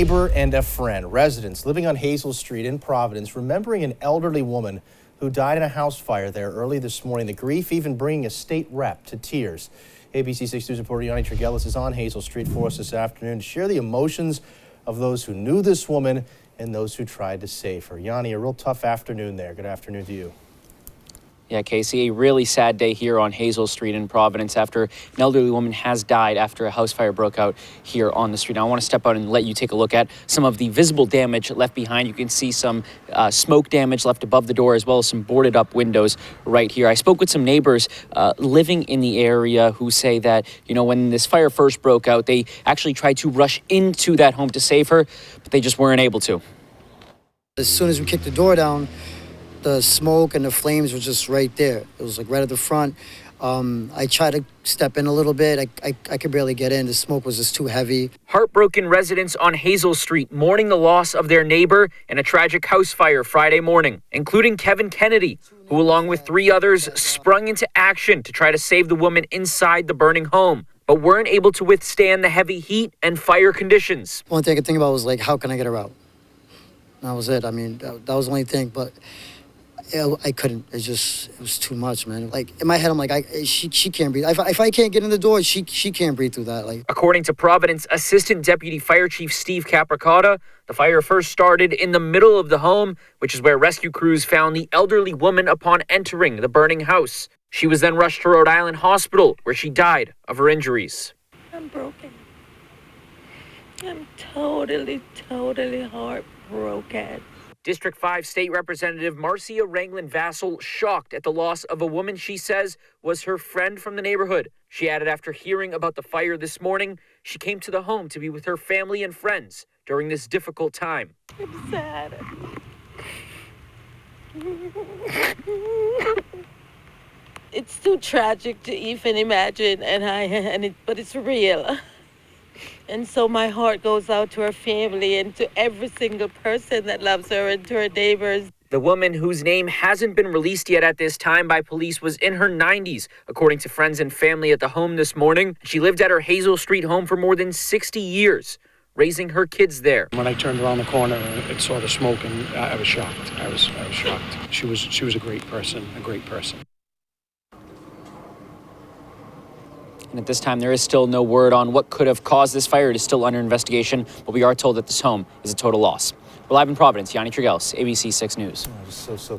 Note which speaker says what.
Speaker 1: Neighbor and a friend. Residents living on Hazel Street in Providence remembering an elderly woman who died in a house fire there early this morning. The grief even bringing a state rep to tears. ABC 6 News reporter Yanni Tregellis is on Hazel Street for us this afternoon to share the emotions of those who knew this woman and those who tried to save her. Yanni, a real tough afternoon there. Good afternoon to you.
Speaker 2: Yeah, Casey, a really sad day here on Hazel Street in Providence after an elderly woman has died after a house fire broke out here on the street. Now, I want to step out and let you take a look at some of the visible damage left behind. You can see some smoke damage left above the door, as well as some boarded up windows right here. I spoke with some neighbors living in the area who say that, you know, when this fire first broke out, they actually tried to rush into that home to save her, but they just weren't able to.
Speaker 3: As soon as we kicked the door down, the smoke and the flames were just right there. It was like right at the front. I tried to step in a little bit. I could barely get in. The smoke was just too heavy.
Speaker 2: Heartbroken residents on Hazel Street mourning the loss of their neighbor in a tragic house fire Friday morning, including Kevin Kennedy, who along with 3 others sprung into action to try to save the woman inside the burning home, but weren't able to withstand the heavy heat and fire conditions.
Speaker 3: One thing I could think about was like, how can I get her out? That was it. I mean, that was the only thing, but I couldn't. It was too much, man. Like in my head, I'm like, she can't breathe. If I can't get in the door, she can't breathe through that. Like,
Speaker 2: according to Providence Assistant Deputy Fire Chief Steve Capricotta, the fire first started in the middle of the home, which is where rescue crews found the elderly woman upon entering the burning house. She was then rushed to Rhode Island Hospital, where she died of her injuries.
Speaker 4: I'm broken. I'm totally heartbroken.
Speaker 2: District 5 State Representative Marcia Ranglin-Vassell shocked at the loss of a woman she says was her friend from the neighborhood. She added after hearing about the fire this morning, she came to the home to be with her family and friends during this difficult time.
Speaker 4: I'm sad. It's too tragic to even imagine, but it's real. And so my heart goes out to her family and to every single person that loves her and to her neighbors.
Speaker 2: The woman, whose name hasn't been released yet at this time by police, was in her 90s, according to friends and family at the home this morning. She lived at her Hazel Street home for more than 60 years, raising her kids there.
Speaker 5: When I turned around the corner and saw the smoke, and I was shocked. I was shocked. She was a great person,
Speaker 2: And at this time, there is still no word on what could have caused this fire. It is still under investigation, but we are told that this home is a total loss. We're live in Providence. Yanni Tregellis, ABC 6 News.
Speaker 1: Oh, so